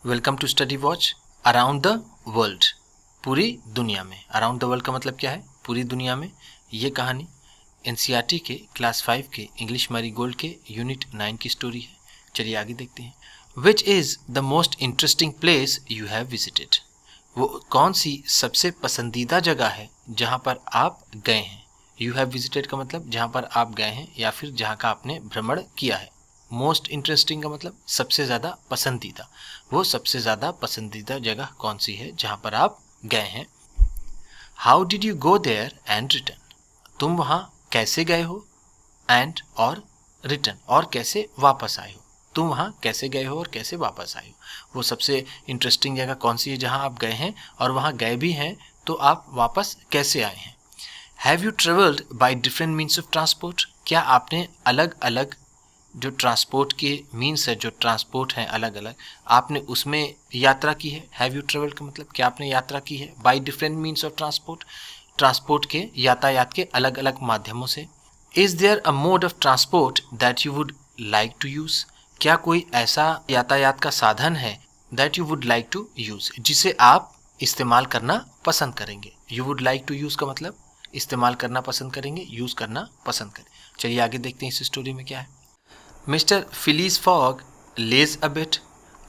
Welcome to study watch around the world. पूरी दुनिया में, अराउंड द वर्ल्ड का मतलब क्या है? पूरी दुनिया में। ये कहानी एनसीईआरटी के क्लास 5 के इंग्लिश मैरीगोल्ड के यूनिट 9 की स्टोरी है। चलिए आगे देखते हैं। Which is the most interesting place you have visited? वो कौन सी सबसे पसंदीदा जगह है जहाँ पर आप गए हैं? यू हैव विजिटेड का मतलब जहाँ पर आप गए हैं या फिर जहाँ का आपने भ्रमण किया है। मोस्ट इंटरेस्टिंग का मतलब सबसे ज़्यादा पसंदीदा। वो सबसे ज़्यादा पसंदीदा जगह कौन सी है जहाँ पर आप गए हैं? How did you go there and return? तुम वहाँ कैसे गए हो? एंड और रिटर्न, और कैसे वापस आए हो? तुम वहाँ कैसे गए हो और कैसे वापस आए हो? वो सबसे इंटरेस्टिंग जगह कौन सी है जहाँ आप गए हैं, और वहाँ गए भी हैं तो आप वापस कैसे आए हैं? Have you travelled by different means of transport? क्या आपने अलग अलग जो ट्रांसपोर्ट के मीन्स है, जो ट्रांसपोर्ट हैं अलग अलग, आपने उसमें यात्रा की है? हैव यू ट्रेवल्ड का मतलब क्या आपने यात्रा की है by different means of transport, transport के यातायात के अलग अलग माध्यमों से। Is there a mode of transport that you would like to use? क्या कोई ऐसा यातायात का साधन है that you would like to use, जिसे आप इस्तेमाल करना पसंद करेंगे? You would like to use का मतलब इस्तेमाल करना पसंद करेंगे, यूज करना पसंद करें। चलिए आगे देखते हैं इस स्टोरी में क्या है। Mr. Phileas Fogg lays a bet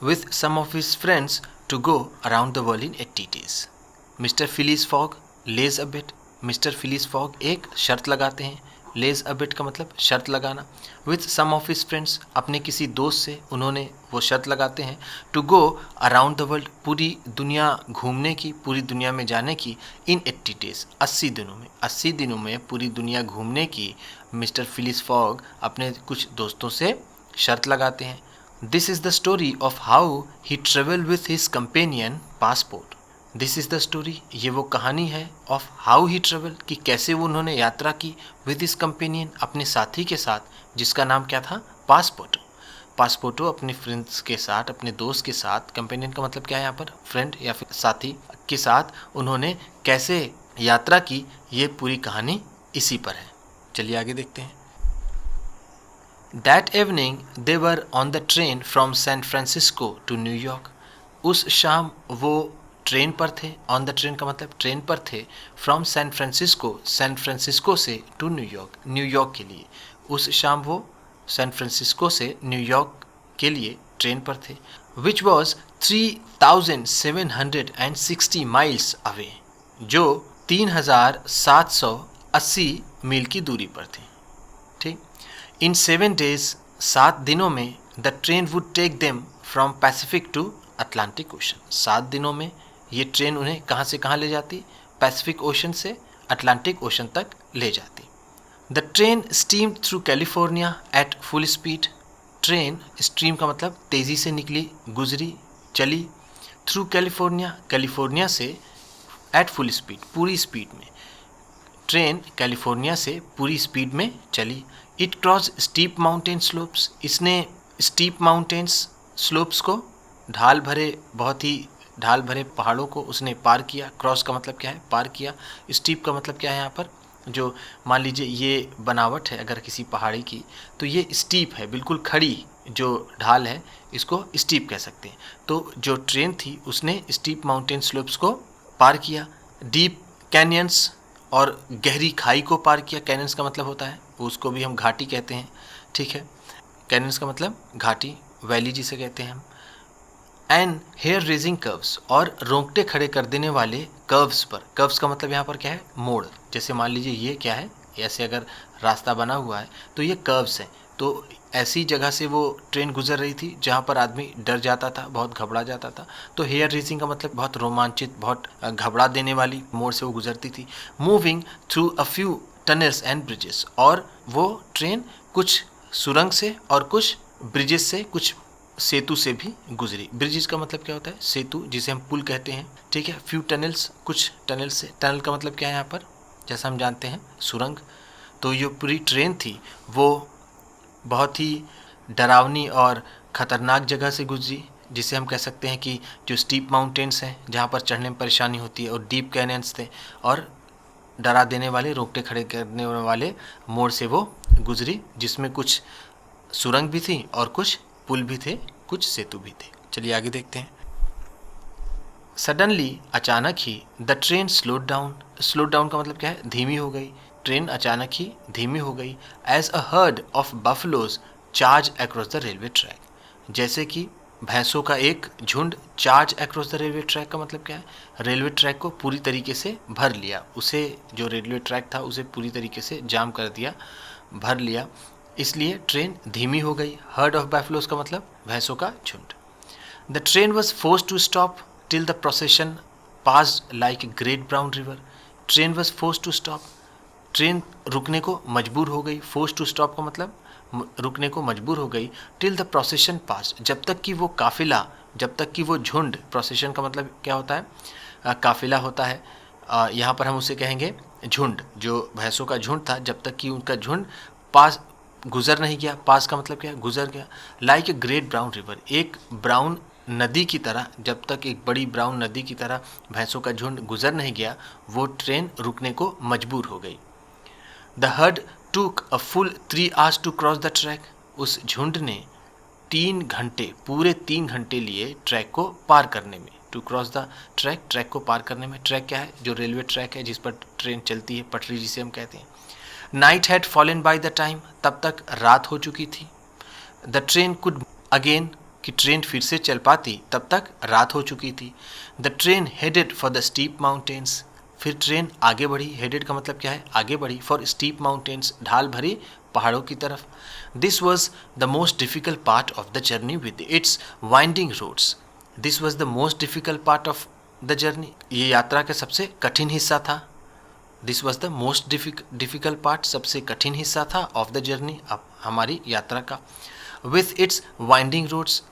with some of his friends to go around the world in 80 days. Mr. Phileas Fogg lays a bet. Mr. Phileas Fogg एक शर्त लगाते हैं। lays a bet का मतलब शर्त लगाना। with some of his friends, अपने किसी दोस्त से उन्होंने वो शर्त लगाते हैं to go around the world, पूरी दुनिया घूमने की, पूरी दुनिया में जाने की, in 80 days, 80 दिनों में। 80 दिनों में पूरी दुनिया घूमने की मिस्टर फिलिस फॉग अपने कुछ दोस्तों से शर्त लगाते हैं। This is the story of how he travel with his companion passport. This is the story, ये वो कहानी है, ऑफ हाउ ही ट्रेवल, कि कैसे वो उन्होंने यात्रा की, विद हिज कंपेनियन, अपने साथी के साथ, जिसका नाम क्या था? पासपोर्टो। पासपोर्टो अपने फ्रेंड्स के साथ, अपने दोस्त के साथ, कंपेनियन का मतलब क्या है यहाँ पर? फ्रेंड या फिर साथी के साथ उन्होंने कैसे यात्रा की, ये पूरी कहानी इसी पर है। चलिए आगे देखते हैं। That evening they were on the train from San Francisco to New York. उस शाम वो ट्रेन पर थे। ऑन द ट्रेन का मतलब ट्रेन पर थे। From San Francisco, San Francisco से, टू न्यूयॉर्क, न्यूयॉर्क के लिए। उस शाम वो सैन फ्रांसिस्को से न्यूयॉर्क के लिए ट्रेन पर थे। विच वॉज 3760 माइल्स अवे, जो 3780 मील की दूरी पर थे। ठीक। इन 7 days, 7 दिनों में, the train would take them from Pacific to Atlantic ocean. 7 दिनों में ये ट्रेन उन्हें कहाँ से कहाँ ले जाती? पैसिफिक ओशन से अटलांटिक ओशन तक ले जाती। The train steamed through California at full speed. Train, stream का मतलब तेज़ी से निकली, गुजरी, चली। थ्रू कैलिफोर्निया, कैलिफोर्निया से, एट फुल स्पीड, पूरी स्पीड में। ट्रेन कैलिफोर्निया से पूरी स्पीड में चली। It cross steep mountain slopes. इसने स्टीप माउंटेन्स स्लोप्स को, ढाल भरे, बहुत ही ढाल भरे पहाड़ों को उसने पार किया। क्रॉस का मतलब क्या है? पार किया। स्टीप का मतलब क्या है यहाँ पर? जो मान लीजिए ये बनावट है अगर किसी पहाड़ी की, तो ये स्टीप है, बिल्कुल खड़ी जो ढाल है, इसको स्टीप कह सकते हैं। तो जो ट्रेन थी उसने स्टीप माउंटेन स्लोप्स को पार किया। डीप कैनियंस, और गहरी खाई को पार किया। कैनियंस का मतलब होता है, उसको भी हम घाटी कहते हैं। ठीक है, कैनियंस का मतलब घाटी, वैली जिसे कहते हैं हम। एंड हेयर रेजिंग कर्व्स, और रोंगटे खड़े कर देने वाले कर्व्स पर। कर्व्स का मतलब यहाँ पर क्या है? मोड़। जैसे मान लीजिए ये क्या है, ऐसे अगर रास्ता बना हुआ है तो ये कर्व्स हैं। तो ऐसी जगह से वो ट्रेन गुजर रही थी जहाँ पर आदमी डर जाता था, बहुत घबरा जाता था। तो हेयर रेजिंग का मतलब बहुत रोमांचित, बहुत घबरा देने वाली मोड़ से वो गुजरती थी। Moving through a few tunnels and bridges, और वो ट्रेन कुछ सुरंग से और कुछ ब्रिजेस से, कुछ सेतु से भी गुजरी। ब्रिजेस का मतलब क्या होता है? सेतु, जिसे हम पुल कहते हैं। ठीक है, फ्यू टनल्स, कुछ टनल से। टनल का मतलब क्या है यहाँ पर? जैसा हम जानते हैं, सुरंग। तो ये पूरी ट्रेन थी वो बहुत ही डरावनी और ख़तरनाक जगह से गुजरी, जिसे हम कह सकते हैं कि जो स्टीप माउंटेन्स हैं जहाँ पर चढ़ने में परेशानी होती है, और डीप कैनियंस थे, और डरा देने वाले, रोकटे खड़े करने वाले मोड़ से वो गुजरी, जिसमें कुछ सुरंग भी थी और कुछ पुल भी थे, कुछ सेतु भी थे। चलिए आगे देखते हैं। सडनली अचानक ही द ट्रेन स्लोड डाउन का मतलब क्या है, धीमी हो गई। ट्रेन अचानक ही धीमी हो गई। As a herd of buffaloes charge across the railway track, जैसे कि भैंसों का एक झुंड charge across the railway track का मतलब क्या है, रेलवे ट्रैक को पूरी तरीके से भर लिया, उसे जो रेलवे ट्रैक था उसे पूरी तरीके से जाम कर दिया, भर लिया, इसलिए ट्रेन धीमी हो गई। हर्ड ऑफ बैफलोज का मतलब भैंसों का झुंड। The train was forced to stop till the procession passed like a great brown river. Train was forced to stop, train रुकने को मजबूर हो गई। फोर्स्ड टू स्टॉप का मतलब रुकने को मजबूर हो गई। टिल द प्रोसेशन पास, जब तक कि वो काफिला, जब तक कि वो झुंड, प्रोसेशन का मतलब क्या होता है, काफिला होता है। यहाँ पर हम उसे कहेंगे झुंड, जो भैंसों का झुंड था, जब तक कि उनका झुंड पास गुजर नहीं गया। पास का मतलब क्या है, गुजर गया। Like a great brown river, एक ब्राउन नदी की तरह, जब तक एक बड़ी ब्राउन नदी की तरह भैंसों का झुंड गुजर नहीं गया, वो ट्रेन रुकने को मजबूर हो गई। The herd took a full 3 hours to cross the track, उस झुंड ने 3 घंटे, पूरे 3 घंटे लिए ट्रैक को पार करने में। To cross the track, track को पार करने में। ट्रैक क्या है, जो रेलवे ट्रैक है जिस पर ट्रेन चलती है, पटरी जिसे हम कहते हैं। Night had fallen by the time, तब तक रात हो चुकी थी। द ट्रेन कुड अगेन, कि ट्रेन फिर से चल पाती, तब तक रात हो चुकी थी। The train headed for the steep mountains, फिर ट्रेन आगे बढ़ी। हेडेड का मतलब क्या है, आगे बढ़ी। फॉर स्टीप माउंटेन्स, ढाल भरी पहाड़ों की तरफ। This was the most difficult part of the journey with its winding roads. This was the most difficult part of the journey, ये यात्रा का सबसे कठिन हिस्सा था। This was the most difficult part, सबसे कठिन हिस्सा था, ऑफ द जर्नी, अब हमारी यात्रा का। विथ इट्स वाइंडिंग रोड्स,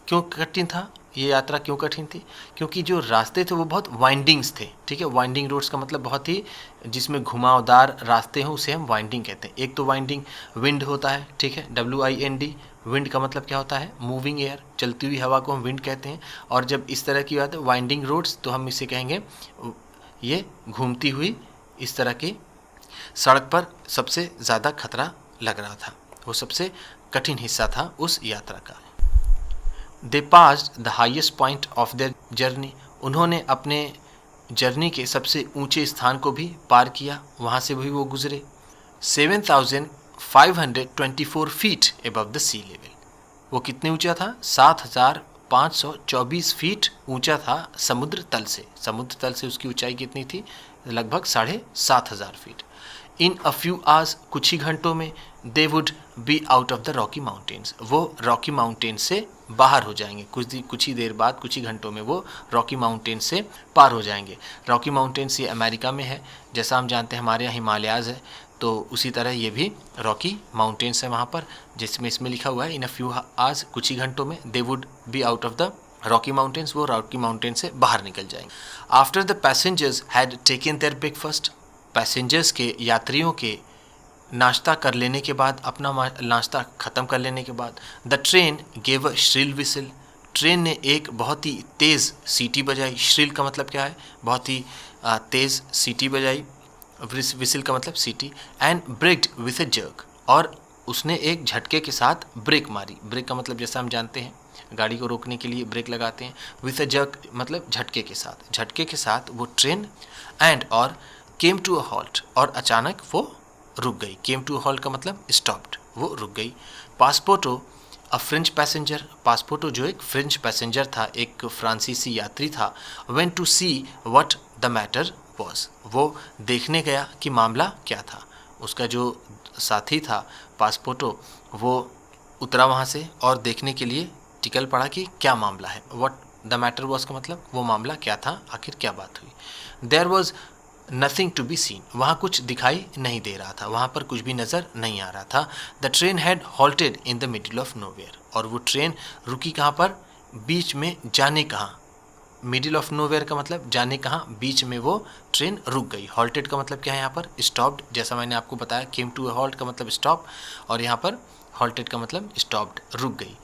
क्यों कठिन था ये यात्रा, क्यों कठिन थी, क्योंकि जो रास्ते थे वो बहुत वाइंडिंग्स थे। ठीक है, वाइंडिंग रोड्स का मतलब बहुत ही जिसमें घुमावदार रास्ते हों उसे हम वाइंडिंग कहते हैं। एक तो वाइंडिंग विंड होता है, ठीक है, WIND, विंड का मतलब क्या होता है, मूविंग एयर, चलती हुई हवा को हम विंड कहते हैं। और जब इस तरह की बात है वाइंडिंग रोड्स, तो हम इसे कहेंगे ये घूमती हुई इस तरह की सड़क पर सबसे ज़्यादा खतरा लग रहा था, वो सबसे कठिन हिस्सा था उस यात्रा का। They passed the highest point of their journey, उन्होंने अपने जर्नी के सबसे ऊंचे स्थान को भी पार किया, वहाँ से भी वो गुजरे। 7,524 feet above the sea level, वो कितने ऊंचा था, 7,524 फीट ऊंचा था समुद्र तल से। समुद्र तल से उसकी ऊंचाई कितनी थी, लगभग 7,500 feet. In a few hours, कुछ ही घंटों में, they would be out of the Rocky Mountains, वो रॉकी माउंटेन्स से बाहर हो जाएंगे। कुछ ही देर बाद, कुछ ही घंटों में वो रॉकी माउंटेन्स से पार हो जाएंगे। रॉकी माउंटेन्स ये अमेरिका में है, जैसा हम जानते हैं हमारे यहाँ हिमालयाज़ है, तो उसी तरह ये भी रॉकी माउंटेन्स है वहाँ पर, जिसमें इसमें लिखा हुआ है इन अ फ्यू आवर्स, कुछ ही घंटों में, they would be out of the Rocky Mountains, वो रॉकी माउंटेन्स से बाहर निकल जाएंगे। After the passengers had taken their breakfast, passengers के, यात्रियों के नाश्ता कर लेने के बाद, अपना नाश्ता ख़त्म कर लेने के बाद, the train gave a shrill whistle, train ने एक बहुत ही तेज़ सीटी बजाई। श्रिल का मतलब क्या है, बहुत ही तेज़ सीटी बजाई। विसल का मतलब सीटी। And broken with a jerk, और उसने एक झटके के साथ ब्रेक मारी। ब्रेक का मतलब जैसा हम जानते हैं गाड़ी को रोकने के लिए ब्रेक लगाते हैं। विथ अ जर्क मतलब झटके के साथ, झटके के साथ वो ट्रेन एंड और केम टू अ हॉल्ट, और अचानक वो रुक गई। केम टू हॉल्ट का मतलब स्टॉप्ड, वो रुक गई। पासपोर्टो अ फ्रेंच पैसेंजर, पासपोर्टो जो एक फ्रेंच पैसेंजर था, एक फ्रांसीसी यात्री था, went to see what the matter was, वो देखने गया कि मामला क्या था। उसका जो साथी था पासपोर्टो, वो उतरा वहाँ से और देखने के लिए टिकल पड़ा कि क्या मामला है। व्हाट द मैटर वॉज का मतलब वो मामला क्या था, आखिर क्या बात हुई। There was nothing to be seen, वहाँ कुछ दिखाई नहीं दे रहा था, वहाँ पर कुछ भी नज़र नहीं आ रहा था। The train had halted in the middle of nowhere, और वो ट्रेन रुकी कहाँ पर, बीच में, जाने कहाँ। मिडिल ऑफ नोवेयर का मतलब जाने कहाँ, बीच में वो ट्रेन रुक गई। हॉल्टेड का मतलब क्या है यहाँ पर, स्टॉप्ड, जैसा मैंने आपको बताया। केम टू अ हॉल्ट का मतलब स्टॉप, और यहाँ पर हॉल्टेड का मतलब स्टॉप्ड, रुक गई।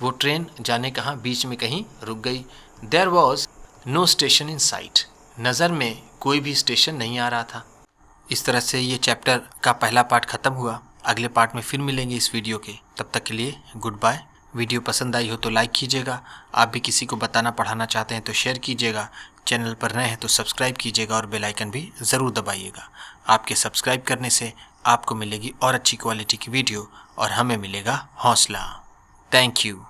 वो ट्रेन जाने कहाँ, बीच में कहीं रुक गई। There was no station in sight, नज़र में कोई भी स्टेशन नहीं आ रहा था। इस तरह से ये चैप्टर का पहला पार्ट ख़त्म हुआ। अगले पार्ट में फिर मिलेंगे इस वीडियो के, तब तक के लिए गुड बाय, वीडियो पसंद आई हो तो लाइक कीजिएगा। आप भी किसी को बताना पढ़ाना चाहते हैं तो शेयर कीजिएगा। चैनल पर नए हैं तो सब्सक्राइब कीजिएगा और बेल आइकन भी ज़रूर दबाइएगा। आपके सब्सक्राइब करने से आपको मिलेगी और अच्छी क्वालिटी की वीडियो और हमें मिलेगा हौसला। Thank you.